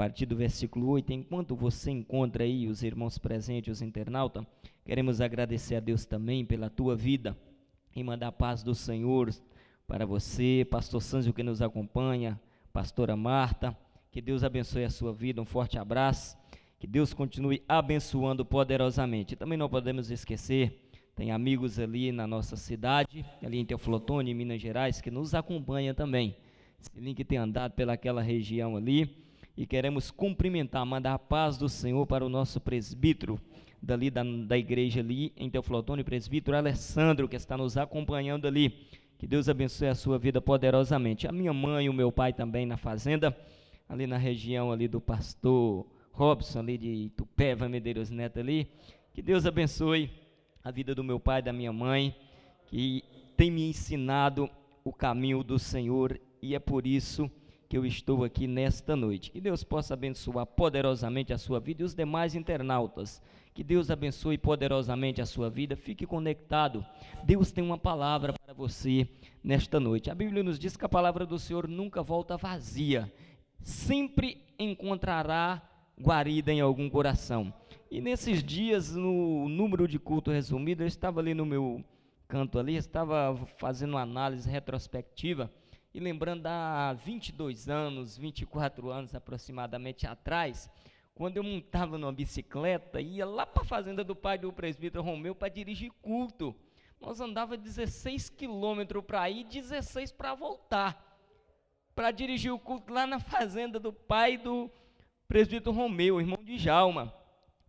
partir do versículo 8. Enquanto você encontra aí os irmãos presentes, os internautas, queremos agradecer a Deus também pela tua vida e mandar a paz do Senhor para você, pastor Sâncio que nos acompanha, pastora Marta, que Deus abençoe a sua vida, um forte abraço, que Deus continue abençoando poderosamente. Também não podemos esquecer, tem amigos ali na nossa cidade, ali em Teoflotone, em Minas Gerais, que nos acompanham também. Esse link tem andado pelaquela região ali, e queremos cumprimentar, mandar a paz do Senhor para o nosso presbítero, dali da igreja ali em Teoflotone, presbítero Alessandro, que está nos acompanhando ali. Que Deus abençoe a sua vida poderosamente. A minha mãe e o meu pai também na fazenda, ali na região ali do pastor Robson, ali de Itupeva, Medeiros Neto ali. Que Deus abençoe a vida do meu pai e da minha mãe, que tem me ensinado o caminho do Senhor, e é por isso que eu estou aqui nesta noite. Que Deus possa abençoar poderosamente a sua vida e os demais internautas. Que Deus abençoe poderosamente a sua vida. Fique conectado. Deus tem uma palavra para você nesta noite. A Bíblia nos diz que a palavra do Senhor nunca volta vazia. Sempre encontrará guarida em algum coração. E nesses dias, no número de culto resumido, eu estava ali no meu canto ali, estava fazendo uma análise retrospectiva e lembrando há 22 anos, 24 anos aproximadamente atrás, quando eu montava numa bicicleta e ia lá para a fazenda do pai do presbítero Romeu para dirigir culto. Nós andava 16 quilômetros para ir, 16 para voltar, para dirigir o culto lá na fazenda do pai do presbítero Romeu, irmão de Djalma.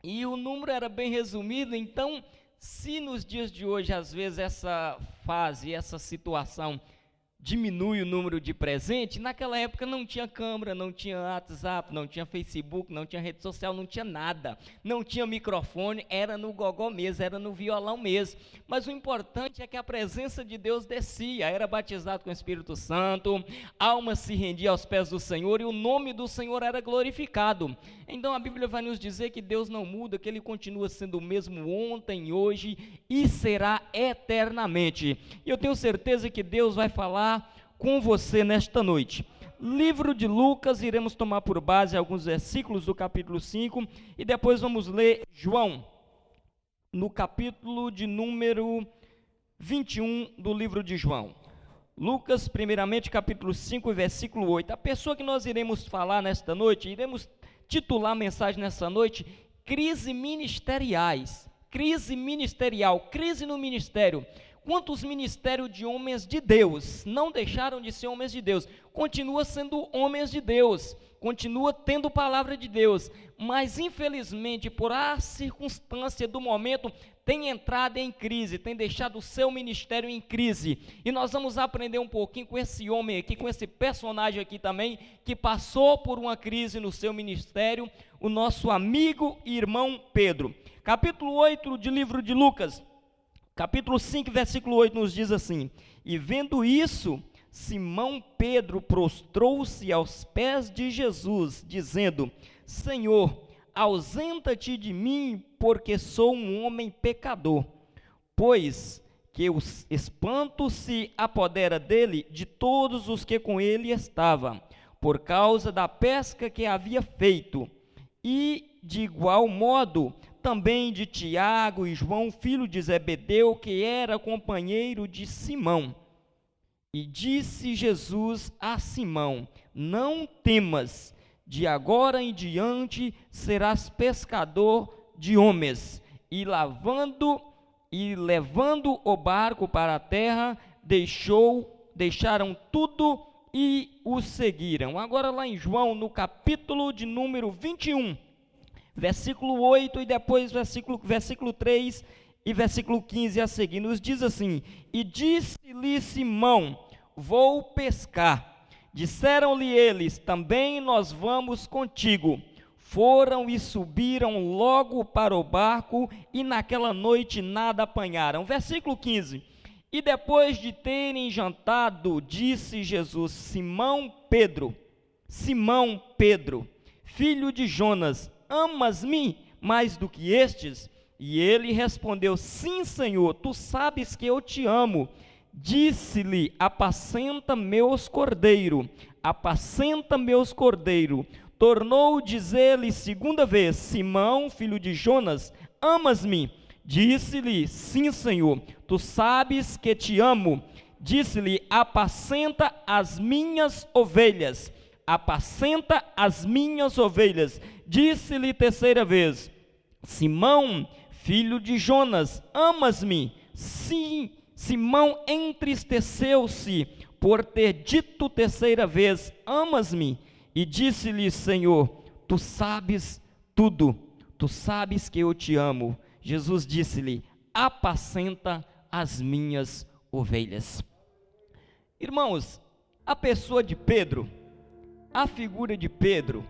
E o número era bem resumido. Então, se nos dias de hoje, às vezes, essa fase, essa situação diminui o número de presente, naquela época não tinha câmera, não tinha WhatsApp, não tinha Facebook, não tinha rede social, não tinha nada, não tinha microfone, era no gogó mesmo, era no violão mesmo. Mas o importante é que a presença de Deus descia, era batizado com o Espírito Santo, a alma se rendia aos pés do Senhor e o nome do Senhor era glorificado. Então a Bíblia vai nos dizer que Deus não muda, que Ele continua sendo o mesmo ontem, hoje e será eternamente. E eu tenho certeza que Deus vai falar com você nesta noite. Livro de Lucas, iremos tomar por base alguns versículos do capítulo 5 e depois vamos ler João, no capítulo de número 21 do livro de João. Lucas, primeiramente, capítulo 5, versículo 8. A pessoa que nós iremos falar nesta noite, iremos titular a mensagem nessa noite, crise ministeriais, crise ministerial, crise no ministério. Quantos ministérios de homens de Deus não deixaram de ser homens de Deus? Continua sendo homens de Deus, continua tendo palavra de Deus, mas infelizmente por a circunstância do momento tem entrado em crise, tem deixado o seu ministério em crise. E nós vamos aprender um pouquinho com esse homem aqui, com esse personagem aqui também, que passou por uma crise no seu ministério, o nosso amigo e irmão Pedro. Capítulo 8 do livro de Lucas. Capítulo 5, versículo 8 nos diz assim: e vendo isso, Simão Pedro prostrou-se aos pés de Jesus, dizendo: Senhor, ausenta-te de mim, porque sou um homem pecador. Pois que o espanto se apodera dele de todos os que com ele estavam, por causa da pesca que havia feito. E de igual modo também de Tiago e João, filho de Zebedeu, que era companheiro de Simão. E disse Jesus a Simão: não temas, de agora em diante serás pescador de homens. E levando o barco para a terra, deixaram tudo e o seguiram. Agora lá em João, no capítulo de número 21, versículo 8 e depois versículo 3 e versículo 15 a seguir, nos diz assim: e disse-lhe Simão: vou pescar. Disseram-lhe eles: também nós vamos contigo. Foram e subiram logo para o barco, e naquela noite nada apanharam. Versículo 15: e depois de terem jantado, disse Jesus: Simão Pedro, filho de Jonas, amas-me mais do que estes? E ele respondeu: sim, Senhor, tu sabes que eu te amo. Disse-lhe: apacenta meus cordeiros. tornou dizer-lhe segunda vez: Simão, filho de Jonas, amas-me? Disse-lhe: sim, Senhor, tu sabes que te amo. Disse-lhe: apacenta as minhas ovelhas. Apacenta as minhas ovelhas. Disse-lhe terceira vez: Simão, filho de Jonas, amas-me? Sim. Simão entristeceu-se por ter dito terceira vez: amas-me? E disse-lhe: Senhor, tu sabes tudo, tu sabes que eu te amo. Jesus disse-lhe: apacenta as minhas ovelhas. Irmãos, a pessoa de Pedro, a figura de Pedro,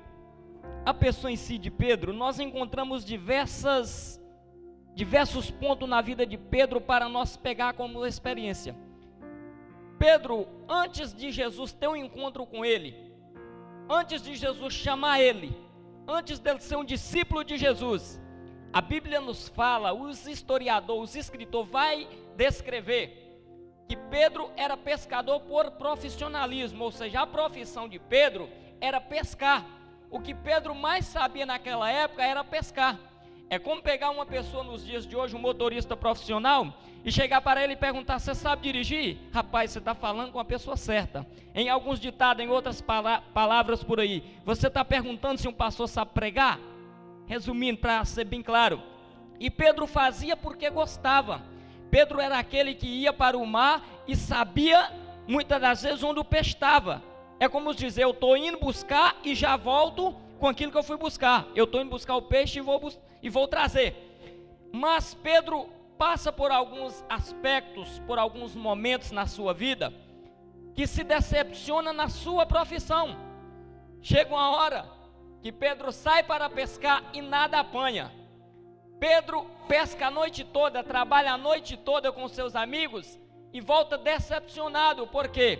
a pessoa em si de Pedro, nós encontramos diversos pontos na vida de Pedro para nós pegar como experiência. Pedro, antes de Jesus ter um encontro com ele, antes de Jesus chamar ele, antes dele ser um discípulo de Jesus, a Bíblia nos fala, os historiadores, os escritores vai descrever que Pedro era pescador por profissionalismo, ou seja, a profissão de Pedro era pescar. O que Pedro mais sabia naquela época era pescar. É como pegar uma pessoa nos dias de hoje, um motorista profissional, e chegar para ele e perguntar: você sabe dirigir? Rapaz, você está falando com a pessoa certa. Em alguns ditados, em outras palavras por aí, você está perguntando se um pastor sabe pregar? Resumindo, para ser bem claro, e Pedro fazia porque gostava. Pedro era aquele que ia para o mar e sabia, muitas das vezes, onde o peixe estava. É como dizer: eu estou indo buscar e já volto com aquilo que eu fui buscar. Eu estou indo buscar o peixe e vou trazer. Mas Pedro passa por alguns aspectos, por alguns momentos na sua vida, que se decepciona na sua profissão. Chega uma hora que Pedro sai para pescar e nada apanha. Pedro pesca a noite toda, trabalha a noite toda com seus amigos e volta decepcionado, porque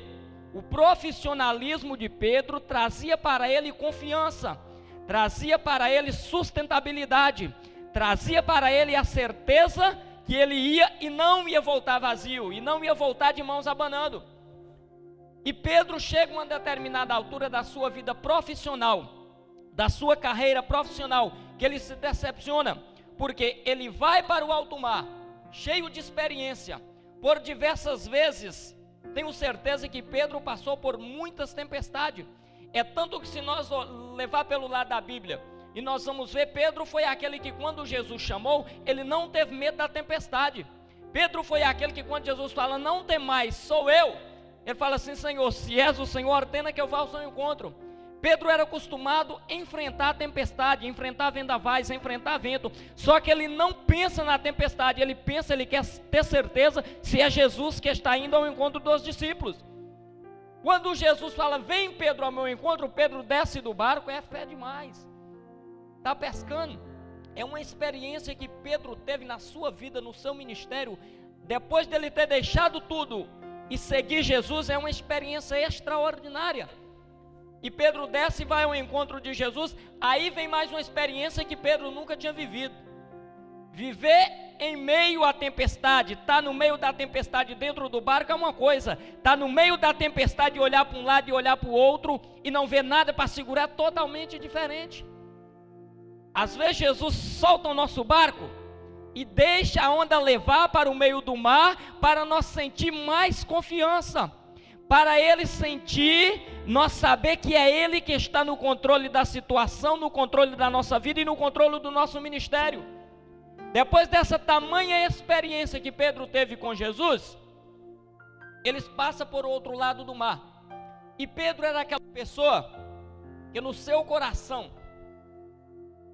o profissionalismo de Pedro trazia para ele confiança, trazia para ele sustentabilidade, trazia para ele a certeza que ele ia e não ia voltar vazio, e não ia voltar de mãos abanando. E Pedro chega a uma determinada altura da sua vida profissional, da sua carreira profissional, que ele se decepciona, porque ele vai para o alto mar, cheio de experiência, por diversas vezes. Tenho certeza que Pedro passou por muitas tempestades. É tanto que, se nós levar pelo lado da Bíblia, e nós vamos ver, Pedro foi aquele que, quando Jesus chamou, ele não teve medo da tempestade. Pedro foi aquele que, quando Jesus fala: não tem mais, sou eu, ele fala assim: Senhor, se és o Senhor, ordena que eu vá ao seu encontro. Pedro era acostumado a enfrentar a tempestade, enfrentar vendavais, enfrentar vento. Só que ele não pensa na tempestade, ele quer ter certeza se é Jesus que está indo ao encontro dos discípulos. Quando Jesus fala: vem Pedro ao meu encontro, Pedro desce do barco, é fé demais. Está pescando. É uma experiência que Pedro teve na sua vida, no seu ministério, depois dele ter deixado tudo e seguir Jesus. É uma experiência extraordinária. E Pedro desce e vai ao encontro de Jesus. Aí vem mais uma experiência que Pedro nunca tinha vivido. Viver em meio à tempestade, estar no meio da tempestade dentro do barco é uma coisa, estar no meio da tempestade e olhar para um lado e olhar para o outro e não ver nada para segurar, é totalmente diferente. Às vezes Jesus solta o nosso barco e deixa a onda levar para o meio do mar, para nós sentir mais confiança, para ele sentir, nós saber que é ele que está no controle da situação, no controle da nossa vida e no controle do nosso ministério. Depois dessa tamanha experiência que Pedro teve com Jesus, eles passam por outro lado do mar. E Pedro era aquela pessoa que no seu coração,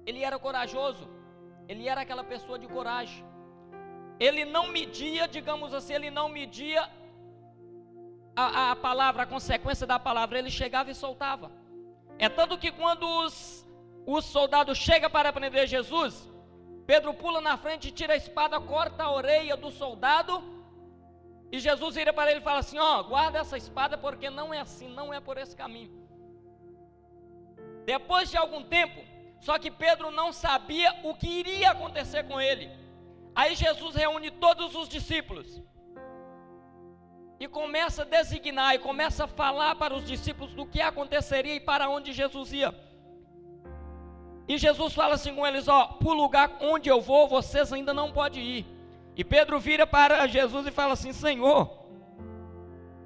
ele era corajoso, ele era aquela pessoa de coragem. Ele não media, digamos assim, ele não media a palavra, a consequência da palavra, ele chegava e soltava. É tanto que quando os soldados chegam para prender Jesus, Pedro pula na frente, tira a espada, corta a orelha do soldado, e Jesus vira para ele e fala assim: ó, guarda essa espada, porque não é assim, não é por esse caminho. Depois de algum tempo, só que Pedro não sabia o que iria acontecer com ele. Aí Jesus reúne todos os discípulos e começa a designar, e começa a falar para os discípulos do que aconteceria e para onde Jesus ia. E Jesus fala assim com eles: ó, para o lugar onde eu vou, vocês ainda não podem ir. E Pedro vira para Jesus e fala assim: Senhor,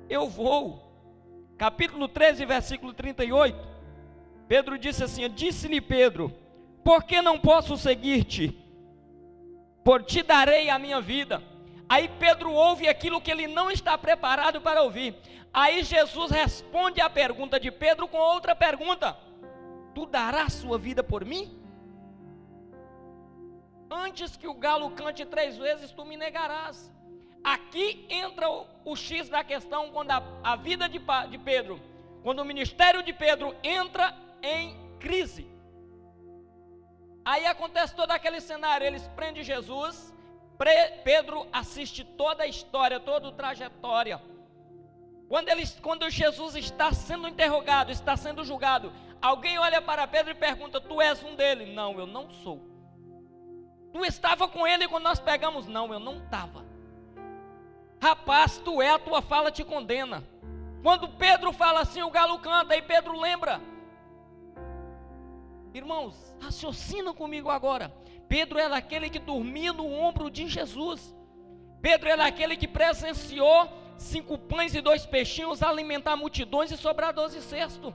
eu vou. Capítulo 13, versículo 38. Pedro disse assim: disse-lhe Pedro: por que não posso seguir-te? Por ti darei a minha vida. Aí Pedro ouve aquilo que ele não está preparado para ouvir. Aí Jesus responde a pergunta de Pedro com outra pergunta: tu darás sua vida por mim? Antes que o galo cante 3 vezes, tu me negarás. Aqui entra o X da questão, quando a vida de Pedro, quando o ministério de Pedro entra em crise. Aí acontece todo aquele cenário, eles prendem Jesus, Pedro assiste toda a história, toda a trajetória. Quando Jesus está sendo interrogado, está sendo julgado, alguém olha para Pedro e pergunta: tu és um dele? Não, eu não sou. Tu estava com ele quando nós pegamos? Não, eu não estava. Rapaz, tu é, a tua fala te condena. Quando Pedro fala assim, o galo canta, e Pedro lembra. Irmãos, raciocina comigo agora. Pedro era aquele que dormia no ombro de Jesus. Pedro era aquele que presenciou 5 pães e 2 peixinhos alimentar multidões e sobrar 12 cestos.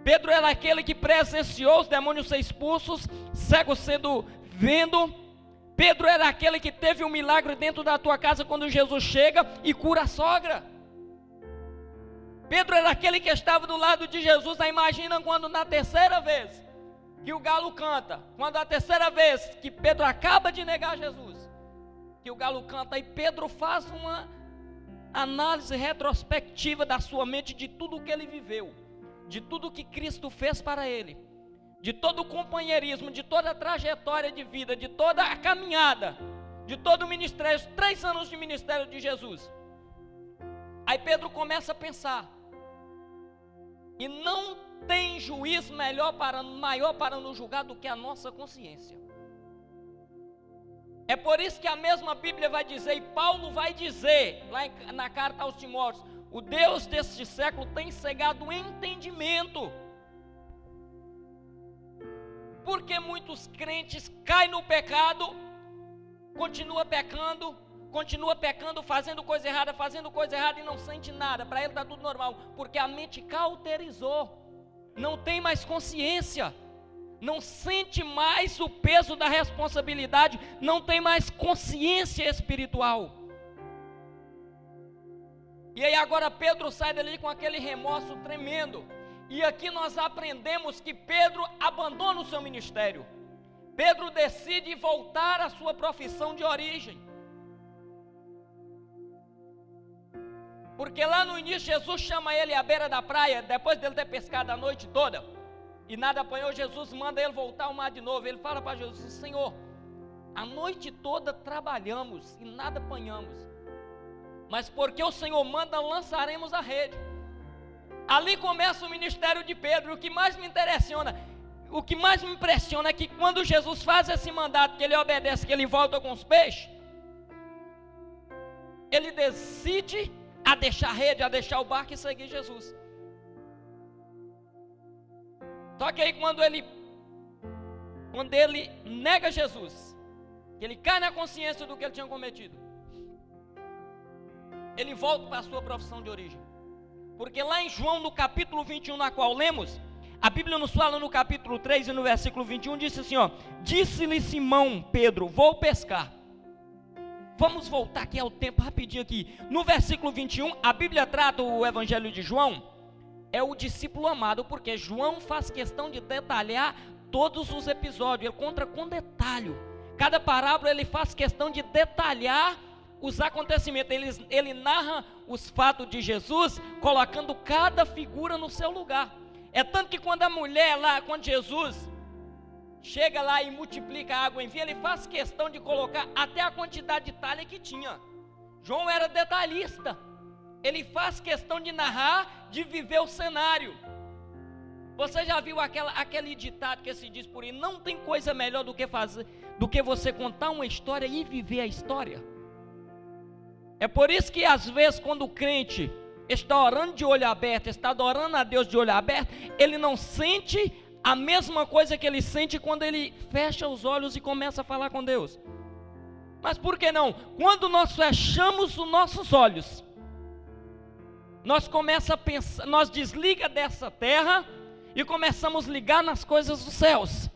Pedro era aquele que presenciou os demônios ser expulsos, cegos sendo vendo. Pedro era aquele que teve um milagre dentro da tua casa quando Jesus chega e cura a sogra. Pedro era aquele que estava do lado de Jesus. Aí imagina quando na terceira vez que o galo canta, quando a terceira vez que Pedro acaba de negar Jesus, que o galo canta, e Pedro faz uma análise retrospectiva da sua mente de tudo o que ele viveu, de tudo que Cristo fez para ele, de todo o companheirismo, de toda a trajetória de vida, de toda a caminhada, de todo o ministério, 3 anos de ministério de Jesus. Aí Pedro começa a pensar, e não tem juiz maior para nos julgar do que a nossa consciência. É por isso que a mesma Bíblia vai dizer, e Paulo vai dizer, lá na carta aos Timóteos: o Deus deste século tem cegado o entendimento. Porque muitos crentes caem no pecado, continua pecando, fazendo coisa errada e não sente nada. Para ele está tudo normal, porque a mente cauterizou, não tem mais consciência, não sente mais o peso da responsabilidade, não tem mais consciência espiritual. E aí agora Pedro sai dali com aquele remorso tremendo. E aqui nós aprendemos que Pedro abandona o seu ministério. Pedro decide voltar à sua profissão de origem. Porque lá no início Jesus chama ele à beira da praia, depois dele ter pescado a noite toda, e nada apanhou. Jesus manda ele voltar ao mar de novo. Ele fala para Jesus: Senhor, a noite toda trabalhamos e nada apanhamos, mas porque o Senhor manda, lançaremos a rede. Ali começa o ministério de Pedro. O que mais me impressiona é que quando Jesus faz esse mandato, que ele obedece, que ele volta com os peixes, ele decide a deixar a rede, a deixar o barco e seguir Jesus. Só que aí quando ele nega Jesus, que ele cai na consciência do que ele tinha cometido, ele volta para a sua profissão de origem. Porque lá em João, no capítulo 21, na qual lemos, a Bíblia nos fala no capítulo 3 e no versículo 21, disse assim, ó: disse-lhe Simão Pedro: vou pescar. Vamos voltar aqui ao tempo rapidinho aqui. No versículo 21, a Bíblia trata o evangelho de João, é o discípulo amado, porque João faz questão de detalhar todos os episódios, ele conta com detalhe. Cada parábola ele faz questão de detalhar os acontecimentos, ele narra os fatos de Jesus, colocando cada figura no seu lugar. É tanto que quando a mulher lá, quando Jesus chega lá e multiplica a água em vinho, ele faz questão de colocar até a quantidade de talha que tinha. João era detalhista, ele faz questão de narrar, de viver o cenário. Você já viu aquele ditado que se diz por aí: não tem coisa melhor do que você contar uma história e viver a história? É por isso que às vezes quando o crente está orando de olho aberto, está adorando a Deus de olho aberto, ele não sente a mesma coisa que ele sente quando ele fecha os olhos e começa a falar com Deus. Mas por que não? Quando nós fechamos os nossos olhos, nós começamos a pensar, nós desliga dessa terra e começamos a ligar nas coisas dos céus.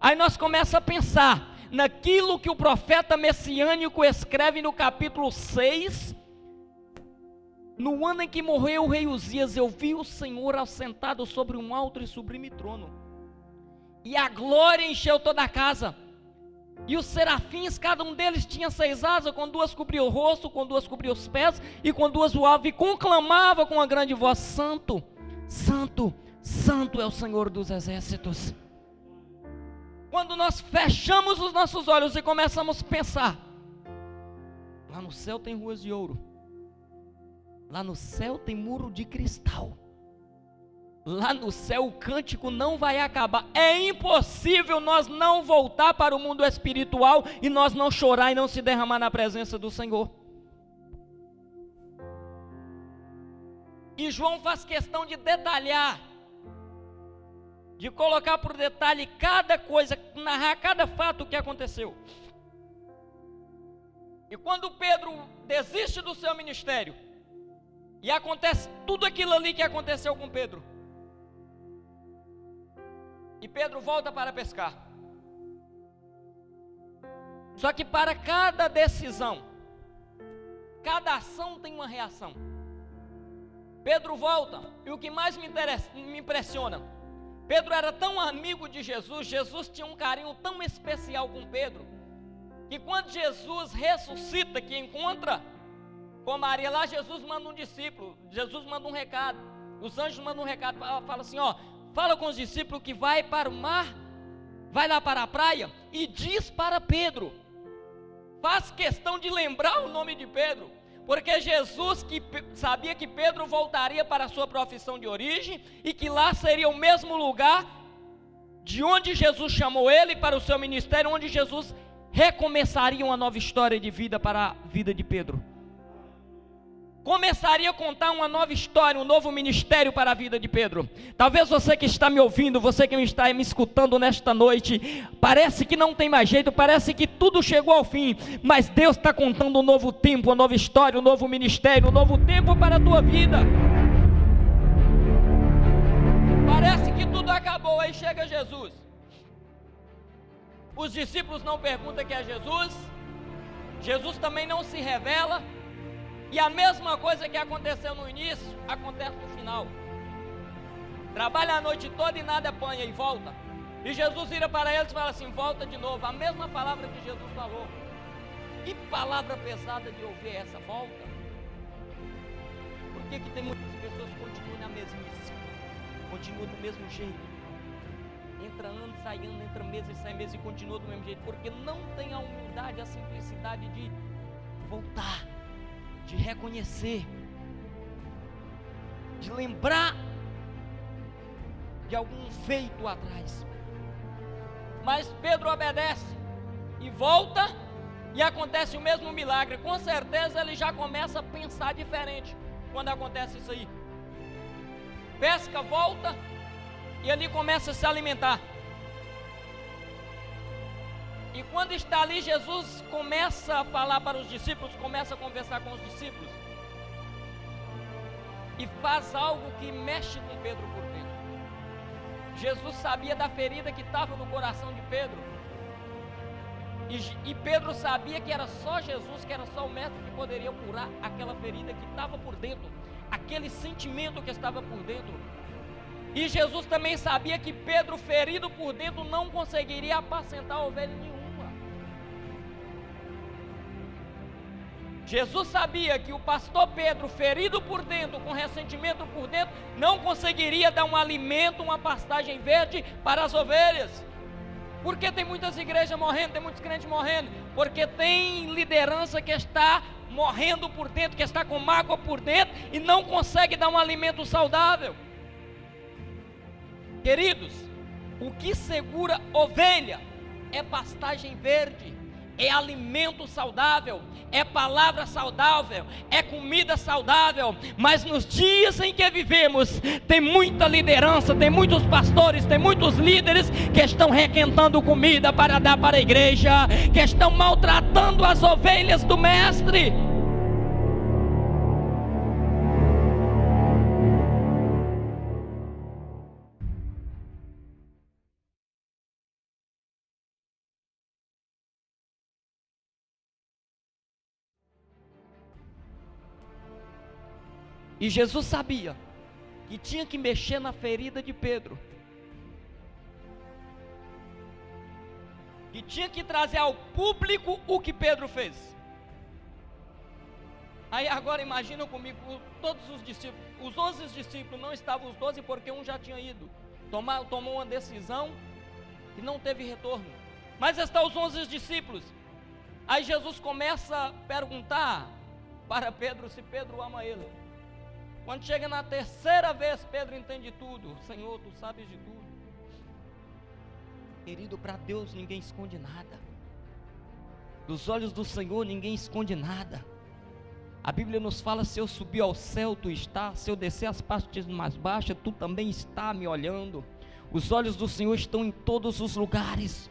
Aí nós começamos a pensar naquilo que o profeta messiânico escreve no capítulo 6, no ano em que morreu o rei Uzias, eu vi o Senhor assentado sobre um alto e sublime trono, e a glória encheu toda a casa, e os serafins, cada um deles tinha 6 asas, com 2 cobria o rosto, com 2 cobria os pés, e com 2 voava, e conclamava com uma grande voz: Santo, Santo, Santo é o Senhor dos exércitos. Quando nós fechamos os nossos olhos e começamos a pensar, lá no céu tem ruas de ouro, lá no céu tem muro de cristal, lá no céu o cântico não vai acabar. É impossível nós não voltar para o mundo espiritual e nós não chorar e não se derramar na presença do Senhor. E João faz questão de detalhar, de colocar por detalhe cada coisa, narrar cada fato que aconteceu. E quando Pedro desiste do seu ministério, e acontece tudo aquilo ali que aconteceu com Pedro, e Pedro volta para pescar. Só que para cada decisão, cada ação tem uma reação. Pedro volta, e o que mais me impressiona, Pedro era tão amigo de Jesus, Jesus tinha um carinho tão especial com Pedro, que quando Jesus ressuscita, que encontra com Maria lá, Jesus manda um discípulo, Jesus manda um recado, os anjos mandam um recado, fala assim, ó, fala com os discípulos que vai para o mar, vai lá para a praia, e diz para Pedro, faz questão de lembrar o nome de Pedro, porque Jesus que sabia que Pedro voltaria para a sua profissão de origem, e que lá seria o mesmo lugar de onde Jesus chamou ele para o seu ministério, onde Jesus recomeçaria uma nova história de vida para a vida de Pedro. Começaria a contar uma nova história, um novo ministério para a vida de Pedro. Talvez você que está me ouvindo, você que está me escutando nesta noite, parece que não tem mais jeito, parece que tudo chegou ao fim, mas Deus está contando um novo tempo, uma nova história, um novo ministério, um novo tempo para a tua vida. Parece que tudo acabou, aí chega Jesus. Os discípulos não perguntam quem é Jesus, Jesus também não se revela, e a mesma coisa que aconteceu no início, acontece no final. Trabalha a noite toda e nada apanha e volta. E Jesus vira para eles e fala assim, volta de novo. A mesma palavra que Jesus falou. Que palavra pesada de ouvir essa volta. Por que tem muitas pessoas que continuam na mesmice? Continuam do mesmo jeito. Entra ano, sai ano, entra mês e sai mês e continua do mesmo jeito. Porque não tem a humildade, a simplicidade de voltar, de reconhecer, de lembrar de algum feito atrás. Mas Pedro obedece e volta, e acontece o mesmo milagre. Com certeza ele já começa a pensar diferente quando acontece isso aí. Pesca, volta, e ali começa a se alimentar. E quando está ali, Jesus começa a falar para os discípulos, começa a conversar com os discípulos, e faz algo que mexe com Pedro por dentro. Jesus sabia da ferida que estava no coração de Pedro, e Pedro sabia que era só Jesus, que era só o mestre que poderia curar aquela ferida que estava por dentro, aquele sentimento que estava por dentro. E Jesus também sabia que Pedro, ferido por dentro, não conseguiria apacentar ovelha nenhuma. Jesus sabia que o pastor Pedro, ferido por dentro, com ressentimento por dentro, não conseguiria dar um alimento, uma pastagem verde para as ovelhas. Porque tem muitas igrejas morrendo, tem muitos crentes morrendo, porque tem liderança que está morrendo por dentro, que está com mágoa por dentro e não consegue dar um alimento saudável. Queridos, o que segura ovelha é pastagem verde, é alimento saudável, é palavra saudável, é comida saudável, mas nos dias em que vivemos, tem muita liderança, tem muitos pastores, tem muitos líderes que estão requentando comida para dar para a igreja, que estão maltratando as ovelhas do mestre. E Jesus sabia que tinha que mexer na ferida de Pedro, que tinha que trazer ao público o que Pedro fez. Aí agora imagina comigo, todos os discípulos, os 11 discípulos, não estavam os 12 porque um já tinha ido, tomou uma decisão e não teve retorno, mas estão os 11 discípulos. Aí Jesus começa a perguntar para Pedro se Pedro ama ele. Quando chega na terceira vez, Pedro entende tudo. Senhor, tu sabes de tudo. Querido, para Deus ninguém esconde nada. Dos olhos do Senhor ninguém esconde nada. A Bíblia nos fala: se eu subir ao céu, tu estás. Se eu descer as partes mais baixas, tu também está me olhando. Os olhos do Senhor estão em todos os lugares.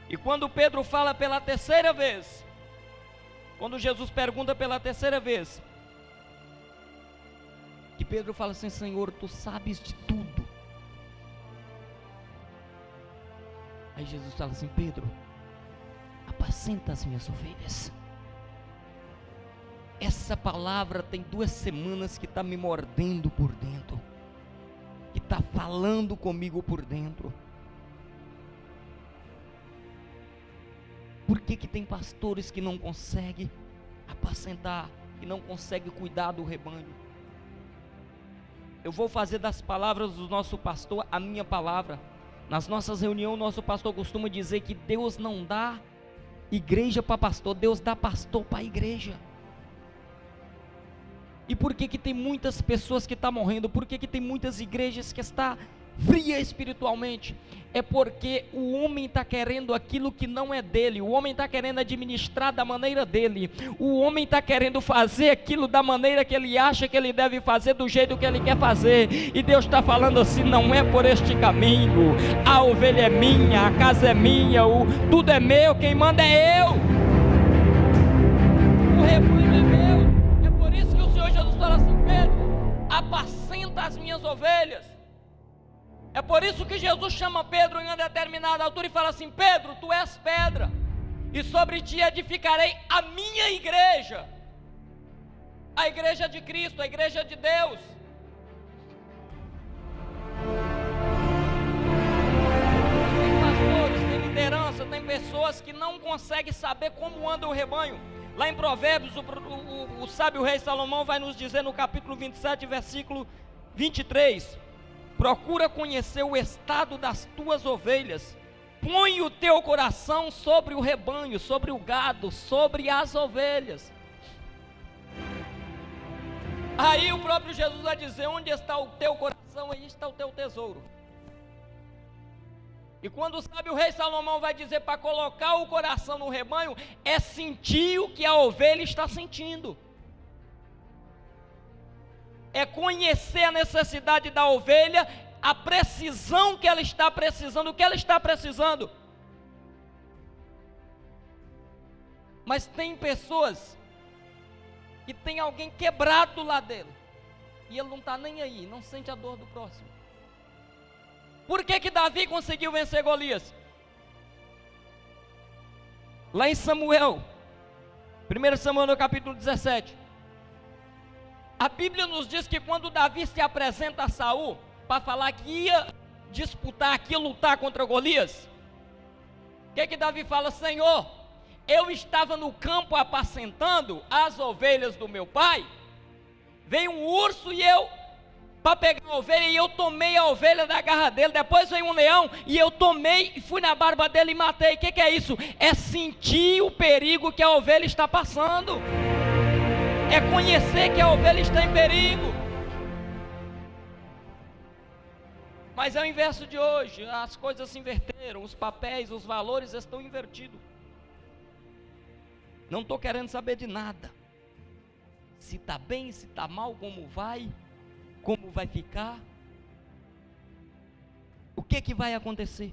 E quando Pedro fala pela terceira vez, quando Jesus pergunta pela terceira vez, que Pedro fala assim: Senhor, tu sabes de tudo. Aí Jesus fala assim: Pedro, apacenta as minhas ovelhas. Essa palavra tem 2 semanas que está me mordendo por dentro, que está falando comigo por dentro. Por que tem pastores que não conseguem apacentar, que não conseguem cuidar do rebanho? Eu vou fazer das palavras do nosso pastor a minha palavra. Nas nossas reuniões, o nosso pastor costuma dizer que Deus não dá igreja para pastor, Deus dá pastor para a igreja. E por que tem muitas pessoas que estão morrendo? Por que tem muitas igrejas que estão fria espiritualmente? É porque o homem está querendo aquilo que não é dele, o homem está querendo administrar da maneira dele, o homem está querendo fazer aquilo da maneira que ele acha que ele deve fazer, do jeito que ele quer fazer. E Deus está falando assim: não é por este caminho. A ovelha é minha, a casa é minha, tudo é meu, quem manda é eu, o rebanho é meu. É por isso que o Senhor Jesus fala assim: Pedro, apacenta as minhas ovelhas. É por isso que Jesus chama Pedro em uma determinada altura e fala assim: Pedro, tu és pedra, e sobre ti edificarei a minha igreja, a igreja de Cristo, a igreja de Deus. Tem pastores, tem liderança, tem pessoas que não conseguem saber como anda o rebanho. Lá em Provérbios, o sábio rei Salomão vai nos dizer no capítulo 27, versículo 23: procura conhecer o estado das tuas ovelhas, põe o teu coração sobre o rebanho, sobre o gado, sobre as ovelhas. Aí o próprio Jesus vai dizer: onde está o teu coração, aí está o teu tesouro. E quando sabe o rei Salomão vai dizer para colocar o coração no rebanho, é sentir o que a ovelha está sentindo, é conhecer a necessidade da ovelha, a precisão que ela está precisando, o que ela está precisando. Mas tem pessoas que tem alguém quebrado lá dele, e ele não está nem aí, não sente a dor do próximo. Por que Davi conseguiu vencer Golias? Lá em Samuel, 1 Samuel no capítulo 17, a Bíblia nos diz que quando Davi se apresenta a Saul para falar que ia disputar, que ia lutar contra Golias, o que Davi fala? Senhor, eu estava no campo apacentando as ovelhas do meu pai, veio um urso e eu, para pegar a ovelha, e eu tomei a ovelha da garra dele, depois veio um leão, e eu tomei, e fui na barba dele e matei. O que é isso? É sentir o perigo que a ovelha está passando, é conhecer que a ovelha está em perigo. Mas é o inverso de hoje, as coisas se inverteram, os papéis, os valores estão invertidos. Não estou querendo saber de nada. Se está bem, se está mal, como vai ficar, o que vai acontecer.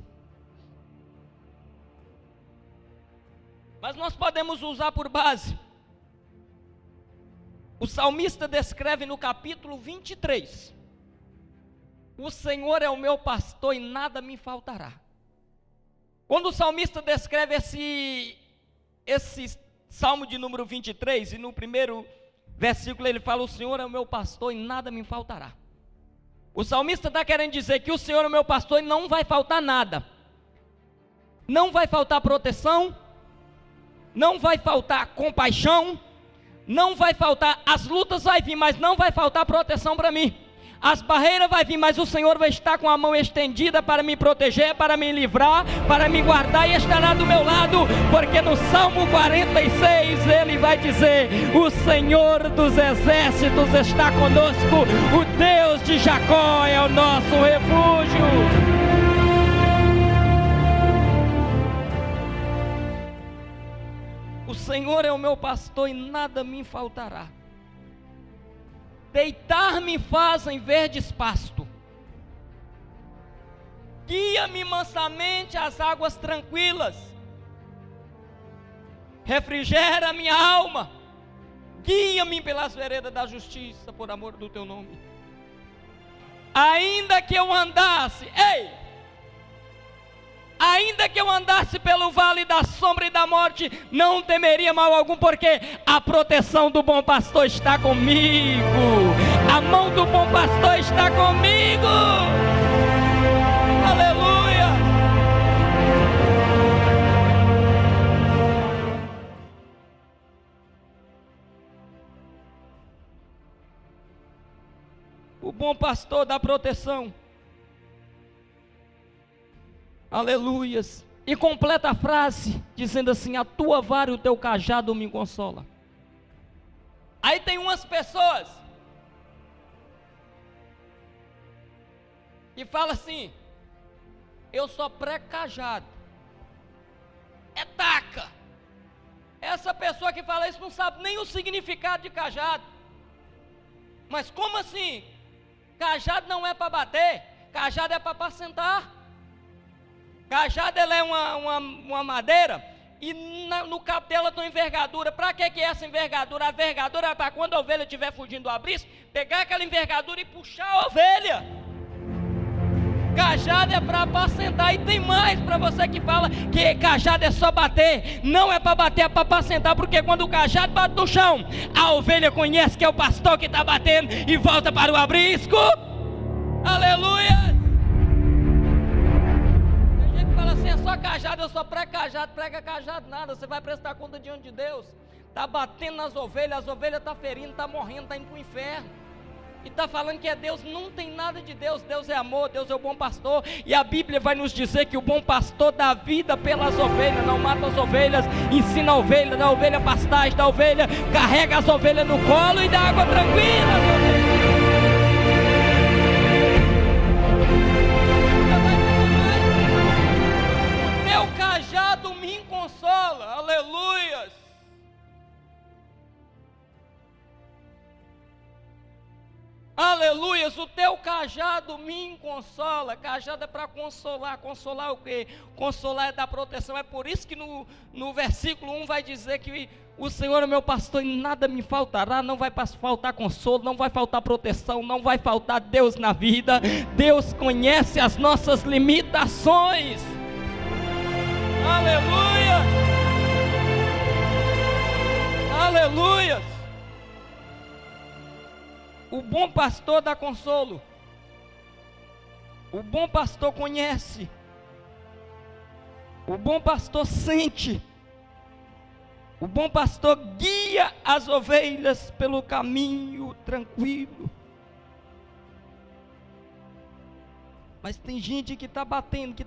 Mas nós podemos usar por base. O salmista descreve no capítulo 23, o Senhor é o meu pastor e nada me faltará. Quando o salmista descreve esse salmo de número 23, e no primeiro versículo ele fala, o Senhor é o meu pastor e nada me faltará. O salmista está querendo dizer que o Senhor é o meu pastor e não vai faltar nada. Não vai faltar proteção, não vai faltar compaixão, não vai faltar, as lutas vai vir, mas não vai faltar proteção para mim. As barreiras vai vir, mas o Senhor vai estar com a mão estendida para me proteger, para me livrar, para me guardar e estará do meu lado, porque no Salmo 46 ele vai dizer, o Senhor dos exércitos está conosco, o Deus de Jacó é o nosso refúgio. O Senhor é o meu pastor e nada me faltará. Deitar-me faz em verdes pasto, guia-me mansamente às águas tranquilas, refrigera minha alma, guia-me pelas veredas da justiça, por amor do teu nome. Ainda que eu andasse pelo vale da sombra e da morte, não temeria mal algum, porque a proteção do bom pastor está comigo, a mão do bom pastor está comigo, aleluia. O bom pastor dá proteção, aleluias. E completa a frase dizendo assim, a tua vara e o teu cajado me consola. Aí tem umas pessoas que falam assim, eu só prego cajado, é taca. Essa pessoa que fala isso não sabe nem o significado de cajado. Mas como assim? Cajado não é para bater, cajado é para apacentar. Cajado ela é uma madeira e no cabo dela tem envergadura. Para que é essa envergadura? A envergadura é para quando a ovelha estiver fugindo do aprisco, pegar aquela envergadura e puxar a ovelha. Cajado é para apacentar. E tem mais para você que fala que cajado é só bater. Não é para bater, é para apacentar, porque quando o cajado bate no chão, a ovelha conhece que é o pastor que está batendo e volta para o aprisco. Aleluia. É só cajado, eu só prego cajado, prega cajado nada, você vai prestar conta diante de Deus. Está batendo nas ovelhas, as ovelhas estão ferindo, está morrendo, está indo para o inferno. E está falando que é Deus, não tem nada de Deus. Deus é amor, Deus é o bom pastor. E a Bíblia vai nos dizer que o bom pastor dá vida pelas ovelhas, não mata as ovelhas, ensina a ovelha, dá a ovelha pastagem, dá a ovelha, carrega as ovelhas no colo e dá água tranquila às ovelhas. Teu cajado me consola, aleluias. Aleluias, o teu cajado me consola. Cajado é para consolar. Consolar o quê? Consolar é dar proteção. É por isso que no versículo 1 vai dizer que o Senhor é meu pastor e nada me faltará. Não vai faltar consolo, não vai faltar proteção, não vai faltar Deus na vida. Deus conhece as nossas limitações. Aleluia! Aleluia! O bom pastor dá consolo. O bom pastor conhece. O bom pastor sente. O bom pastor guia as ovelhas pelo caminho tranquilo. Mas tem gente que está batendo, que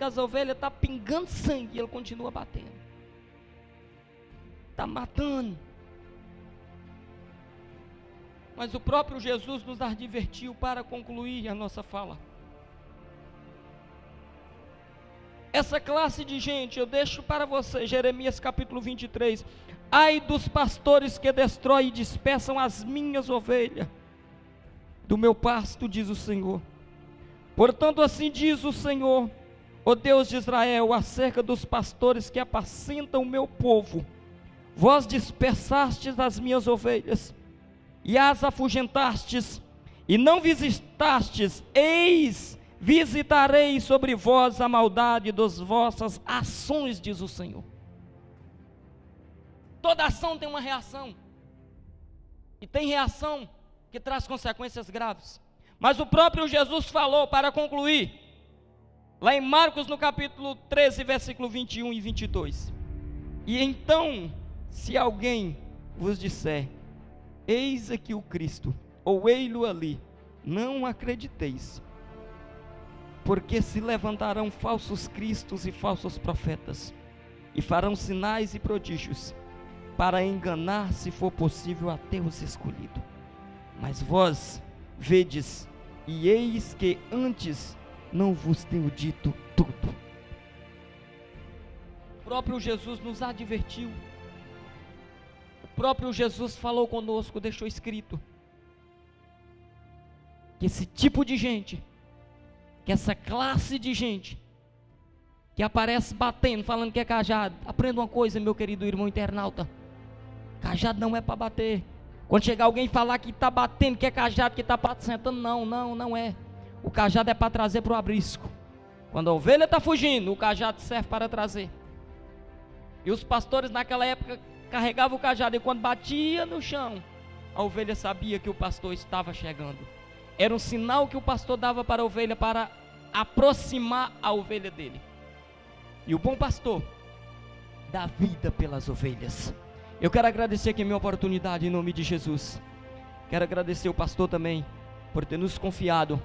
as ovelhas estão pingando sangue e ele continua batendo. Está matando. Mas o próprio Jesus nos advertiu para concluir a nossa fala. essa classe de gente, eu deixo para você, Jeremias capítulo 23, ai dos pastores que destroem e dispersam as minhas ovelhas do meu pasto, diz o Senhor. Portanto, assim diz o Senhor, ó Deus de Israel, acerca dos pastores que apacentam o meu povo: vós dispersastes as minhas ovelhas, e as afugentastes, e não visitastes, eis, visitarei sobre vós a maldade das vossas ações, diz o Senhor. Toda ação tem uma reação, e tem reação que traz consequências graves. Mas o próprio Jesus falou, para concluir, lá em Marcos no capítulo 13, versículo 21 e 22, e então, se alguém vos disser, eis aqui o Cristo, ou ei-lo ali, não acrediteis, porque se levantarão falsos cristos e falsos profetas, e farão sinais e prodígios, para enganar, se for possível, até os escolhidos. Mas vós vedes, e eis que antes não vos tenho dito tudo. O próprio Jesus nos advertiu, o próprio Jesus falou conosco, deixou escrito, que esse tipo de gente, que essa classe de gente, que aparece batendo, falando que é cajado, aprenda uma coisa, meu querido irmão internauta, cajado não é para bater. Quando chegar alguém falar que está batendo, que é cajado, que está sentando, não é. O cajado é para trazer para o abrisco. Quando a ovelha está fugindo, o cajado serve para trazer. E os pastores naquela época carregavam o cajado, e quando batia no chão, a ovelha sabia que o pastor estava chegando. Era um sinal que o pastor dava para a ovelha, para aproximar a ovelha dele. E o bom pastor dá vida pelas ovelhas. Eu quero agradecer aqui a minha oportunidade em nome de Jesus. Quero agradecer o pastor também por ter nos confiado